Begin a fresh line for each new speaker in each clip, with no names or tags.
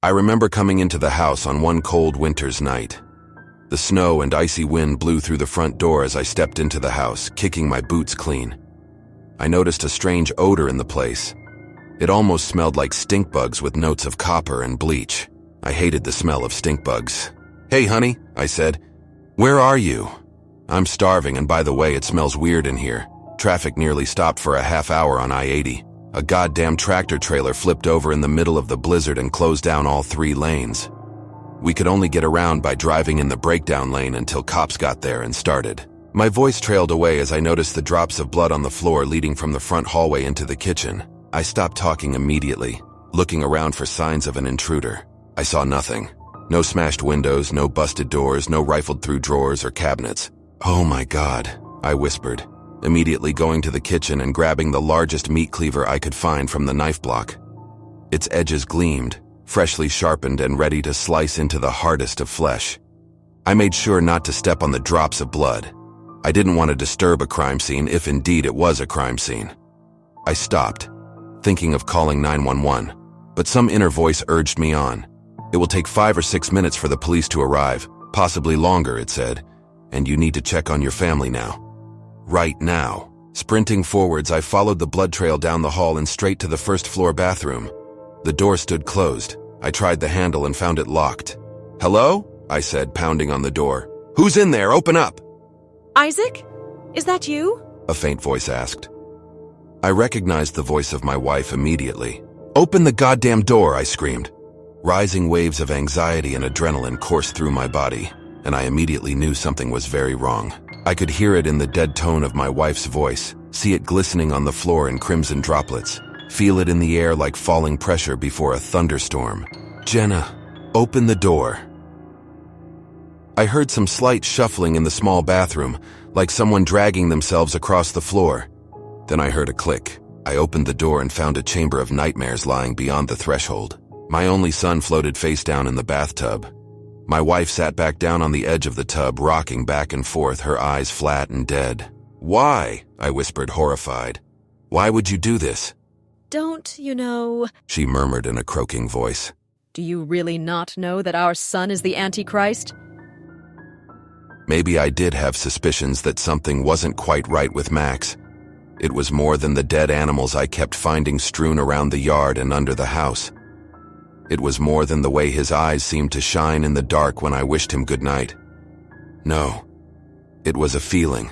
I remember coming into the house on one cold winter's night. The snow and icy wind blew through the front door as I stepped into the house, kicking my boots clean. I noticed a strange odor in the place. It almost smelled like stink bugs with notes of copper and bleach. I hated the smell of stink bugs. "Hey, honey," I said. "Where are you?" "I'm starving, and by the way, it smells weird in here." Traffic nearly stopped for a half hour on I-80. A goddamn tractor trailer flipped over in the middle of the blizzard and closed down all 3 lanes. We could only get around by driving in the breakdown lane until cops got there and started. My voice trailed away as I noticed the drops of blood on the floor leading from the front hallway into the kitchen. I stopped talking immediately, looking around for signs of an intruder. I saw nothing. No smashed windows, no busted doors, no rifled through drawers or cabinets. "Oh my God," I whispered, immediately going to the kitchen and grabbing the largest meat cleaver I could find from the knife block. Its edges gleamed, freshly sharpened and ready to slice into the hardest of flesh. I made sure not to step on the drops of blood. I didn't want to disturb a crime scene if indeed it was a crime scene. I stopped, thinking of calling 911, but some inner voice urged me on. "It will take 5 or 6 minutes for the police to arrive, possibly longer," it said, "and you need to check on your family now. Right now." Sprinting forwards, I followed the blood trail down the hall and straight to the first-floor bathroom. The door stood closed. I tried the handle and found it locked. "Hello?" I said, pounding on the door. "Who's in there? Open up!"
"Isaac? Is that you?"
a faint voice asked. I recognized the voice of my wife immediately. "Open the goddamn door!" I screamed. Rising waves of anxiety and adrenaline coursed through my body, and I immediately knew something was very wrong. I could hear it in the dead tone of my wife's voice, see it glistening on the floor in crimson droplets, feel it in the air like falling pressure before a thunderstorm. "Jenna, open the door." I heard some slight shuffling in the small bathroom, like someone dragging themselves across the floor. Then I heard a click. I opened the door and found a chamber of nightmares lying beyond the threshold. My only son floated face down in the bathtub. My wife sat back down on the edge of the tub, rocking back and forth, her eyes flat and dead. "Why?" I whispered, horrified. "Why would you do this?"
"Don't you know?"
she murmured in a croaking voice.
"Do you really not know that our son is the Antichrist?"
Maybe I did have suspicions that something wasn't quite right with Max. It was more than the dead animals I kept finding strewn around the yard and under the house. It was more than the way his eyes seemed to shine in the dark when I wished him good night. No, it was a feeling,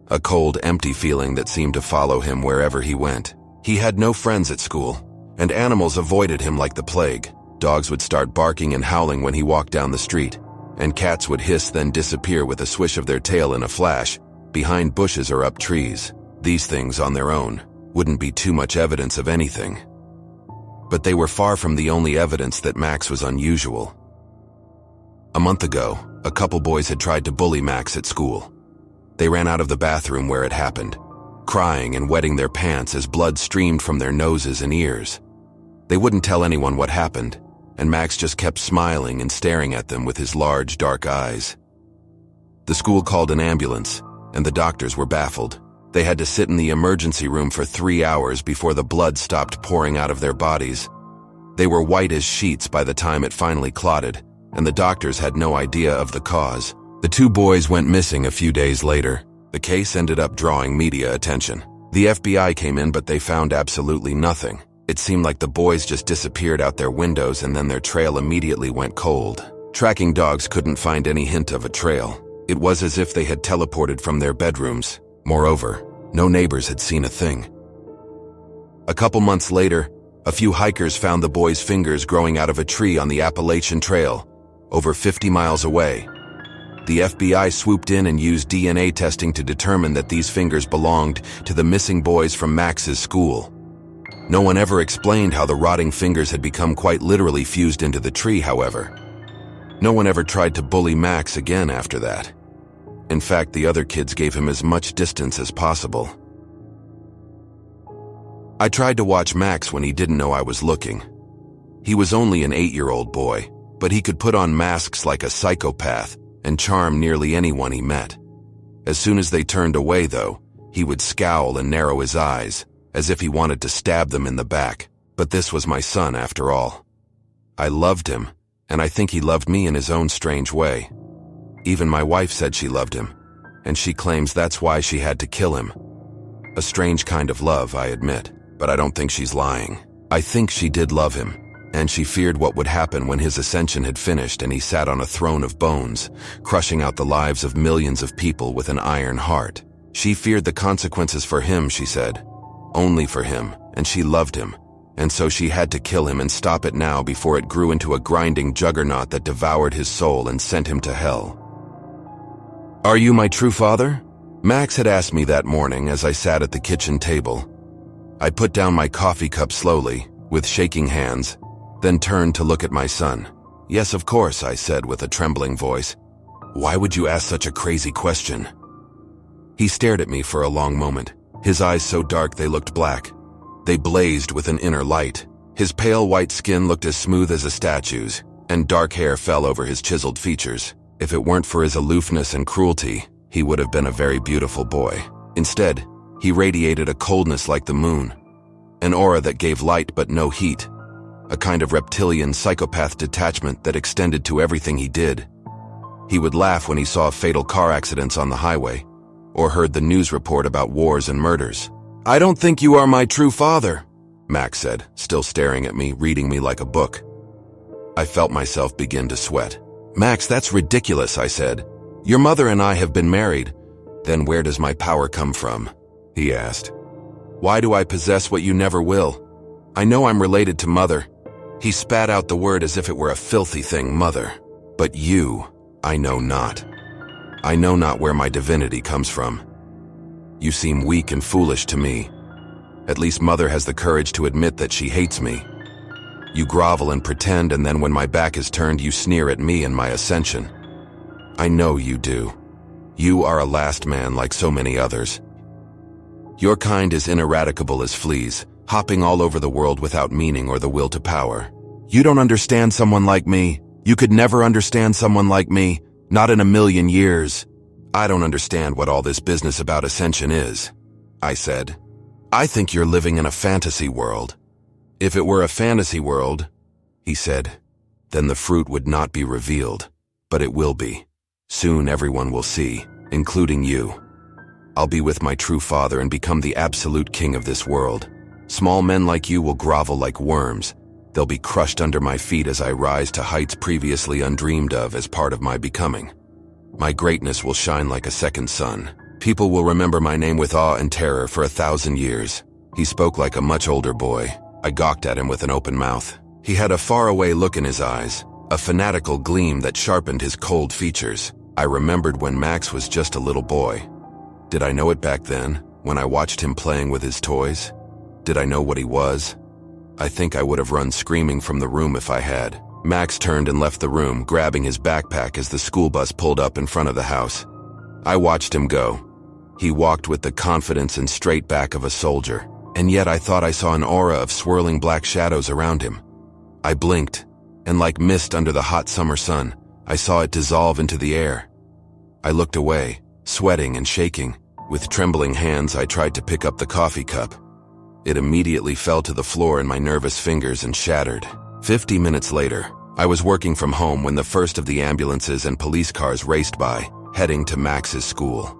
a cold, empty feeling that seemed to follow him wherever he went. He had no friends at school, and animals avoided him like the plague. Dogs would start barking and howling when he walked down the street, and cats would hiss then disappear with a swish of their tail in a flash, behind bushes or up trees. These things on their own wouldn't be too much evidence of anything. But they were far from the only evidence that Max was unusual. A month ago, a couple boys had tried to bully Max at school. They ran out of the bathroom where it happened, crying and wetting their pants as blood streamed from their noses and ears. They wouldn't tell anyone what happened, and Max just kept smiling and staring at them with his large, dark eyes. The school called an ambulance, and the doctors were baffled. They had to sit in the emergency room for 3 hours before the blood stopped pouring out of their bodies. They were white as sheets by the time it finally clotted, and the doctors had no idea of the cause. The 2 boys went missing a few days later. The case ended up drawing media attention. The FBI came in, but they found absolutely nothing. It seemed like the boys just disappeared out their windows, and then their trail immediately went cold. Tracking dogs couldn't find any hint of a trail. It was as if they had teleported from their bedrooms. Moreover, no neighbors had seen a thing. A couple months later, a few hikers found the boys' fingers growing out of a tree on the Appalachian Trail, over 50 miles away. The FBI swooped in and used DNA testing to determine that these fingers belonged to the missing boys from Max's school. No one ever explained how the rotting fingers had become quite literally fused into the tree, however. No one ever tried to bully Max again after that. In fact, the other kids gave him as much distance as possible. I tried to watch Max when he didn't know I was looking. He was only an 8-year-old boy, but he could put on masks like a psychopath and charm nearly anyone he met. As soon as they turned away, though, he would scowl and narrow his eyes, as if he wanted to stab them in the back. But this was my son, after all. I loved him, and I think he loved me in his own strange way. Even my wife said she loved him, and she claims that's why she had to kill him. A strange kind of love, I admit, but I don't think she's lying. I think she did love him, and she feared what would happen when his ascension had finished and he sat on a throne of bones, crushing out the lives of millions of people with an iron heart. She feared the consequences for him, she said. Only for him, and she loved him, and so she had to kill him and stop it now before it grew into a grinding juggernaut that devoured his soul and sent him to hell. "Are you my true father?" Max had asked me that morning as I sat at the kitchen table. I put down my coffee cup slowly, with shaking hands, then turned to look at my son. "Yes, of course," I said with a trembling voice. "Why would you ask such a crazy question?" He stared at me for a long moment, his eyes so dark they looked black. They blazed with an inner light. His pale white skin looked as smooth as a statue's, and dark hair fell over his chiseled features. If it weren't for his aloofness and cruelty, he would have been a very beautiful boy. Instead, he radiated a coldness like the moon, an aura that gave light but no heat, a kind of reptilian psychopath detachment that extended to everything he did. He would laugh when he saw fatal car accidents on the highway, or heard the news report about wars and murders. "I don't think you are my true father," Max said, still staring at me, reading me like a book. I felt myself begin to sweat. "Max, that's ridiculous," I said. "Your mother and I have been married." "Then where does my power come from?" he asked. "Why do I possess what you never will? I know I'm related to Mother." He spat out the word as if it were a filthy thing, Mother. "But you, I know not. I know not where my divinity comes from. You seem weak and foolish to me. At least Mother has the courage to admit that she hates me. You grovel and pretend, and then when my back is turned, you sneer at me and my ascension. I know you do. You are a last man like so many others. Your kind is ineradicable as fleas, hopping all over the world without meaning or the will to power. You don't understand someone like me. You could never understand someone like me, not in a million years. I don't understand what all this business about ascension is," I said. "I think you're living in a fantasy world." "If it were a fantasy world," he said, "then the fruit would not be revealed, but it will be. Soon everyone will see, including you. I'll be with my true father and become the absolute king of this world. Small men like you will grovel like worms. They'll be crushed under my feet as I rise to heights previously undreamed of as part of my becoming. My greatness will shine like a second sun. People will remember my name with awe and terror for 1,000 years." He spoke like a much older boy. I gawked at him with an open mouth. He had a faraway look in his eyes, a fanatical gleam that sharpened his cold features. I remembered when Max was just a little boy. Did I know it back then, when I watched him playing with his toys? Did I know what he was? I think I would have run screaming from the room if I had. Max turned and left the room, grabbing his backpack as the school bus pulled up in front of the house. I watched him go. He walked with the confidence and straight back of a soldier, and yet I thought I saw an aura of swirling black shadows around him. I blinked, and like mist under the hot summer sun, I saw it dissolve into the air. I looked away, sweating and shaking. With trembling hands, I tried to pick up the coffee cup. It immediately fell to the floor in my nervous fingers and shattered. 50 minutes later, I was working from home when the first of the ambulances and police cars raced by, heading to Max's school.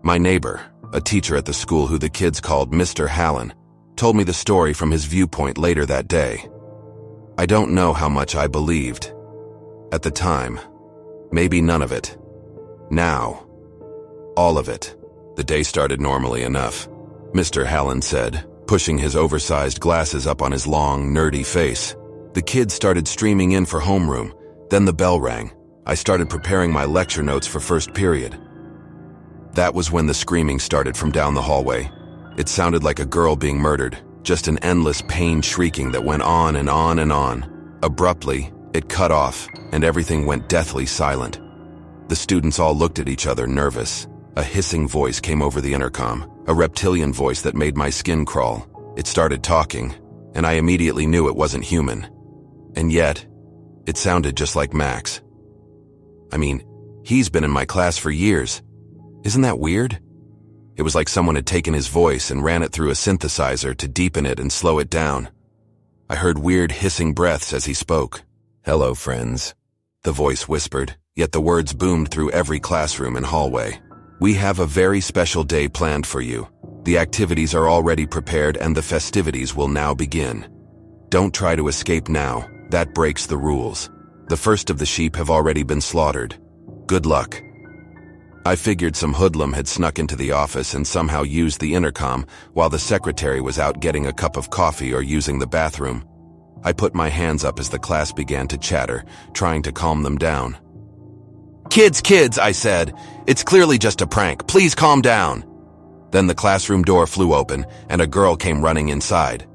My neighbor, a teacher at the school who the kids called Mr. Hallen, told me the story from his viewpoint later that day. I don't know how much I believed. At the time, maybe none of it. Now, all of it. The day started normally enough, Mr. Hallen said, pushing his oversized glasses up on his long, nerdy face. The kids started streaming in for homeroom, then the bell rang. I started preparing my lecture notes for first period. That was when the screaming started from down the hallway. It sounded like a girl being murdered, just an endless pain shrieking that went on and on and on. Abruptly, it cut off, and everything went deathly silent. The students all looked at each other, nervous. A hissing voice came over the intercom, a reptilian voice that made my skin crawl. It started talking, and I immediately knew it wasn't human. And yet, it sounded just like Max. I mean, he's been in my class for years. Isn't that weird? It was like someone had taken his voice and ran it through a synthesizer to deepen it and slow it down. I heard weird hissing breaths as he spoke. "Hello, friends," the voice whispered, yet the words boomed through every classroom and hallway. "We have a very special day planned for you. The activities are already prepared and the festivities will now begin. Don't try to escape now. That breaks the rules. The first of the sheep have already been slaughtered. Good luck." I figured some hoodlum had snuck into the office and somehow used the intercom while the secretary was out getting a cup of coffee or using the bathroom. I put my hands up as the class began to chatter, trying to calm them down. Kids, I said. "It's clearly just a prank. Please calm down." Then the classroom door flew open and a girl came running inside.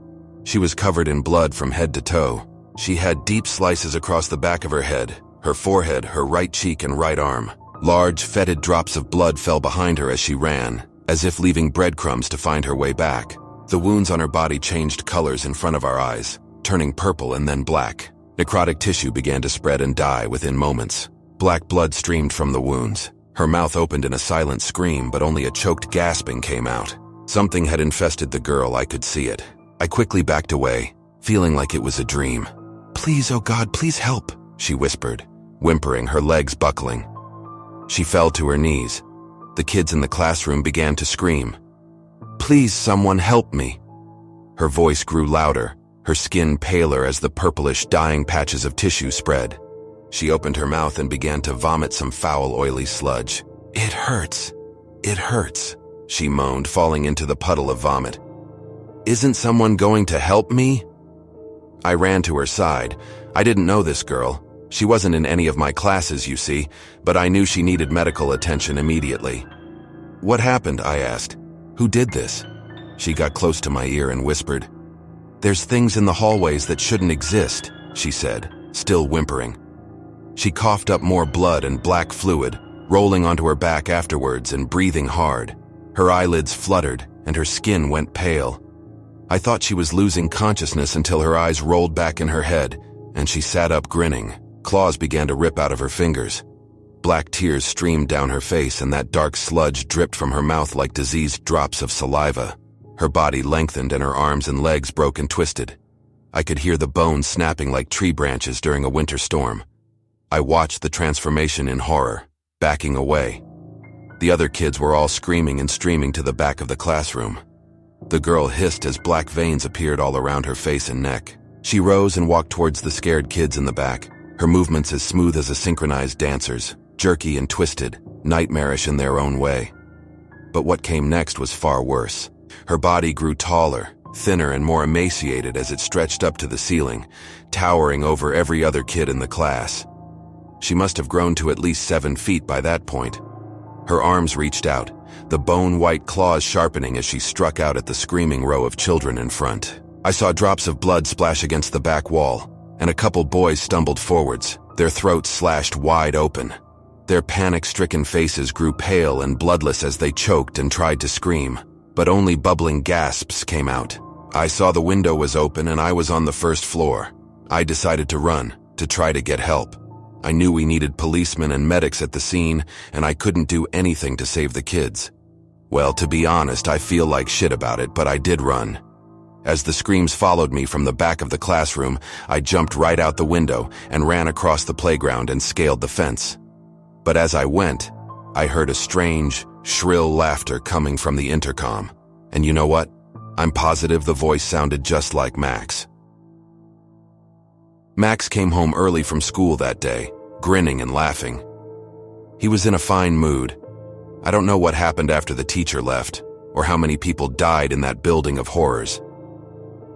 She was covered in blood from head to toe. She had deep slices across the back of her head, her forehead, her right cheek, and right arm. Large, fetid drops of blood fell behind her as she ran, as if leaving breadcrumbs to find her way back. The wounds on her body changed colors in front of our eyes, turning purple and then black. Necrotic tissue began to spread and die within moments. Black blood streamed from the wounds. Her mouth opened in a silent scream, but only a choked gasping came out. Something had infested the girl, I could see it. I quickly backed away, feeling like it was a dream. "Please, oh God, please help," she whispered, whimpering, her legs buckling. She fell to her knees. The kids in the classroom began to scream. "Please, someone help me." Her voice grew louder, her skin paler as the purplish, dying patches of tissue spread. She opened her mouth and began to vomit some foul, oily sludge. It hurts, she moaned, falling into the puddle of vomit. "Isn't someone going to help me?" I ran to her side. I didn't know this girl. She wasn't in any of my classes, you see, but I knew she needed medical attention immediately. "What happened?" I asked. "Who did this?" She got close to my ear and whispered. "There's things in the hallways that shouldn't exist," she said, still whimpering. She coughed up more blood and black fluid, rolling onto her back afterwards and breathing hard. Her eyelids fluttered and her skin went pale. I thought she was losing consciousness until her eyes rolled back in her head and she sat up grinning. Claws began to rip out of her fingers. Black tears streamed down her face and that dark sludge dripped from her mouth like diseased drops of saliva. Her body lengthened and her arms and legs broke and twisted. I could hear the bones snapping like tree branches during a winter storm. I watched the transformation in horror, backing away. The other kids were all screaming and streaming to the back of the classroom. The girl hissed as black veins appeared all around her face and neck. She rose and walked towards the scared kids in the back, her movements as smooth as a synchronized dancer's, jerky and twisted, nightmarish in their own way. But what came next was far worse. Her body grew taller, thinner and more emaciated as it stretched up to the ceiling, towering over every other kid in the class. She must have grown to at least 7 feet by that point. Her arms reached out, the bone-white claws sharpening as she struck out at the screaming row of children in front. I saw drops of blood splash against the back wall, and a couple boys stumbled forwards, their throats slashed wide open. Their panic-stricken faces grew pale and bloodless as they choked and tried to scream, but only bubbling gasps came out. I saw the window was open and I was on the first floor. I decided to run, to try to get help. I knew we needed policemen and medics at the scene, and I couldn't do anything to save the kids. Well, to be honest, I feel like shit about it, but I did run. As the screams followed me from the back of the classroom, I jumped right out the window and ran across the playground and scaled the fence. But as I went, I heard a strange, shrill laughter coming from the intercom. And you know what? I'm positive the voice sounded just like Max. Max came home early from school that day, grinning and laughing. He was in a fine mood. I don't know what happened after the teacher left, or how many people died in that building of horrors.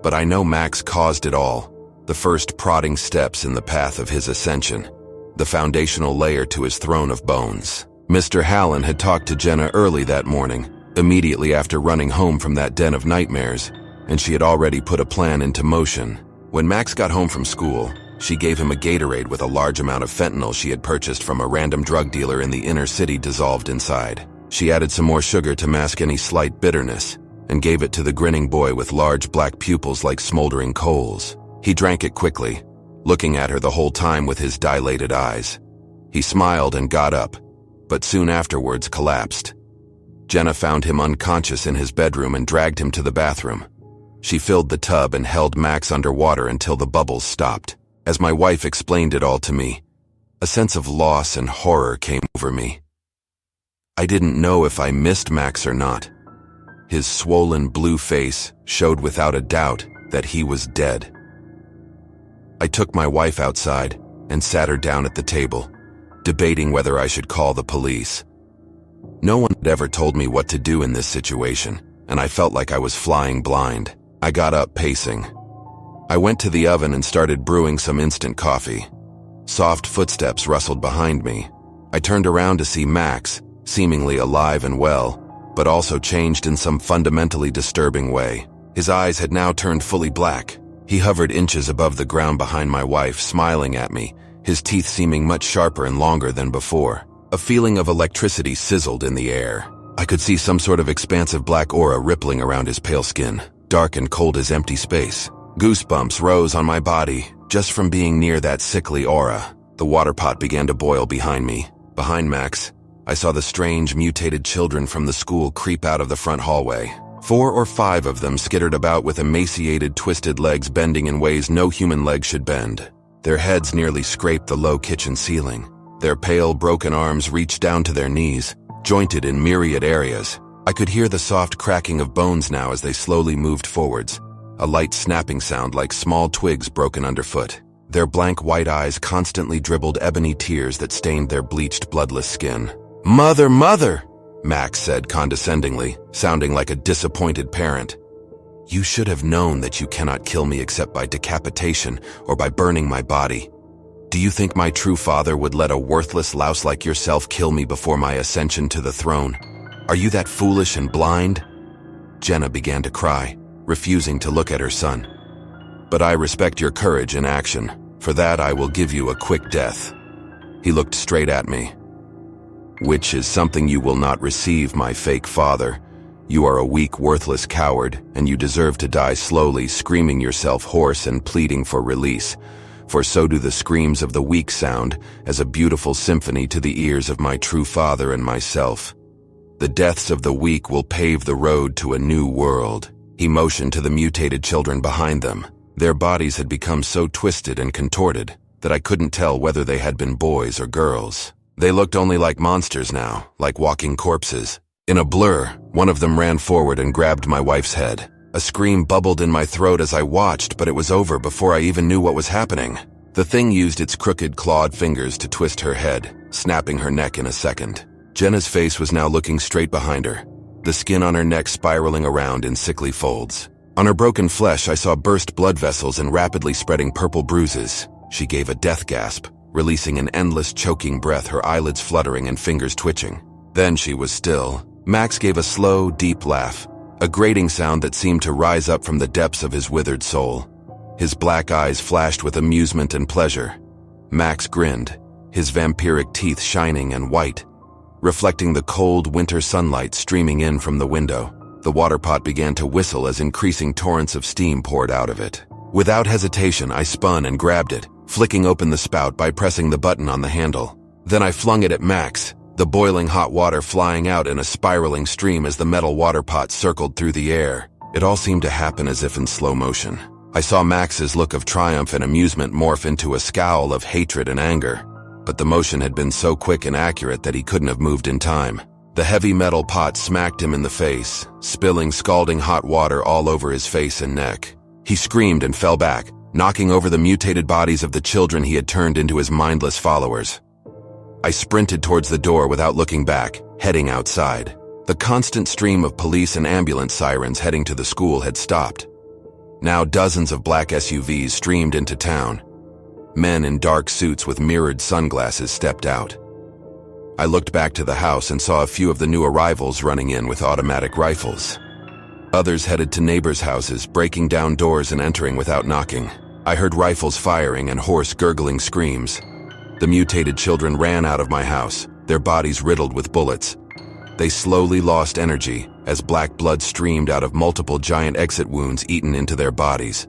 But I know Max caused it all, the first prodding steps in the path of his ascension, the foundational layer to his throne of bones. Mr. Hallen had talked to Jenna early that morning, immediately after running home from that den of nightmares, and she had already put a plan into motion. When Max got home from school, she gave him a Gatorade with a large amount of fentanyl she had purchased from a random drug dealer in the inner city dissolved inside. She added some more sugar to mask any slight bitterness, and gave it to the grinning boy with large black pupils like smoldering coals. He drank it quickly, looking at her the whole time with his dilated eyes. He smiled and got up, but soon afterwards collapsed. Jenna found him unconscious in his bedroom and dragged him to the bathroom. She filled the tub and held Max underwater until the bubbles stopped. As my wife explained it all to me, a sense of loss and horror came over me. I didn't know if I missed Max or not. His swollen blue face showed without a doubt that he was dead. I took my wife outside and sat her down at the table, debating whether I should call the police. No one had ever told me what to do in this situation, and I felt like I was flying blind. I got up pacing. I went to the oven and started brewing some instant coffee. Soft footsteps rustled behind me. I turned around to see Max, seemingly alive and well, but also changed in some fundamentally disturbing way. His eyes had now turned fully black. He hovered inches above the ground behind my wife, smiling at me, his teeth seeming much sharper and longer than before. A feeling of electricity sizzled in the air. I could see some sort of expansive black aura rippling around his pale skin, dark and cold as empty space. Goosebumps rose on my body, just from being near that sickly aura. The water pot began to boil behind me. Behind Max, I saw the strange, mutated children from the school creep out of the front hallway. 4 or 5 of them skittered about with emaciated, twisted legs bending in ways no human leg should bend. Their heads nearly scraped the low kitchen ceiling. Their pale, broken arms reached down to their knees, jointed in myriad areas. I could hear the soft cracking of bones now as they slowly moved forwards, a light snapping sound like small twigs broken underfoot. Their blank white eyes constantly dribbled ebony tears that stained their bleached, bloodless skin. "Mother, mother!" Max said condescendingly, sounding like a disappointed parent. "You should have known that you cannot kill me except by decapitation or by burning my body. Do you think my true father would let a worthless louse like yourself kill me before my ascension to the throne? Are you that foolish and blind?" Jenna began to cry, refusing to look at her son. "But I respect your courage in action. For that I will give you a quick death." He looked straight at me. "Which is something you will not receive, my fake father. You are a weak, worthless coward, and you deserve to die slowly, screaming yourself hoarse and pleading for release. For so do the screams of the weak sound as a beautiful symphony to the ears of my true father and myself. The deaths of the weak will pave the road to a new world." He motioned to the mutated children behind them. Their bodies had become so twisted and contorted that I couldn't tell whether they had been boys or girls. They looked only like monsters now, like walking corpses. In a blur, one of them ran forward and grabbed my wife's head. A scream bubbled in my throat as I watched, but it was over before I even knew what was happening. The thing used its crooked, clawed fingers to twist her head, snapping her neck in a second. Jenna's face was now looking straight behind her, the skin on her neck spiraling around in sickly folds. On her broken flesh, I saw burst blood vessels and rapidly spreading purple bruises. She gave a death gasp, releasing an endless choking breath, her eyelids fluttering and fingers twitching. Then she was still. Max gave a slow, deep laugh, a grating sound that seemed to rise up from the depths of his withered soul. His black eyes flashed with amusement and pleasure. Max grinned, his vampiric teeth shining and white, reflecting the cold winter sunlight streaming in from the window. The water pot began to whistle as increasing torrents of steam poured out of it. Without hesitation, I spun and grabbed it, flicking open the spout by pressing the button on the handle. Then I flung it at Max, the boiling hot water flying out in a spiraling stream as the metal water pot circled through the air. It all seemed to happen as if in slow motion. I saw Max's look of triumph and amusement morph into a scowl of hatred and anger, but the motion had been so quick and accurate that he couldn't have moved in time. The heavy metal pot smacked him in the face, spilling scalding hot water all over his face and neck. He screamed and fell back, knocking over the mutated bodies of the children he had turned into his mindless followers. I sprinted towards the door without looking back, heading outside. The constant stream of police and ambulance sirens heading to the school had stopped. Now dozens of black SUVs streamed into town. Men in dark suits with mirrored sunglasses stepped out. I looked back to the house and saw a few of the new arrivals running in with automatic rifles. Others headed to neighbors' houses, breaking down doors and entering without knocking. I heard rifles firing and hoarse, gurgling screams. The mutated children ran out of my house, their bodies riddled with bullets. They slowly lost energy as black blood streamed out of multiple giant exit wounds eaten into their bodies.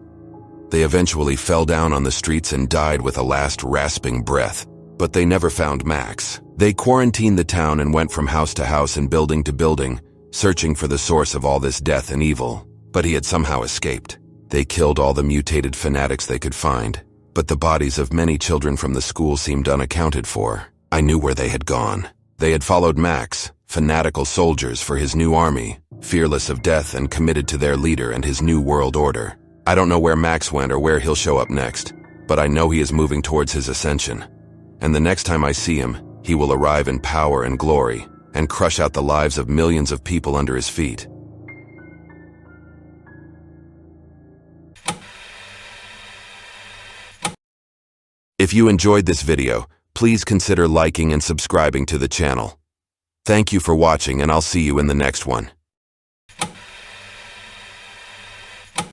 They eventually fell down on the streets and died with a last rasping breath. But they never found Max. They quarantined the town and went from house to house and building to building, searching for the source of all this death and evil. But he had somehow escaped. They killed all the mutated fanatics they could find, but the bodies of many children from the school seemed unaccounted for. I knew where they had gone. They had followed Max, fanatical soldiers for his new army, fearless of death and committed to their leader and his new world order. I don't know where Max went or where he'll show up next, but I know he is moving towards his ascension. And the next time I see him, he will arrive in power and glory and crush out the lives of millions of people under his feet. If you enjoyed this video, please consider liking and subscribing to the channel. Thank you for watching, and I'll see you in the next one.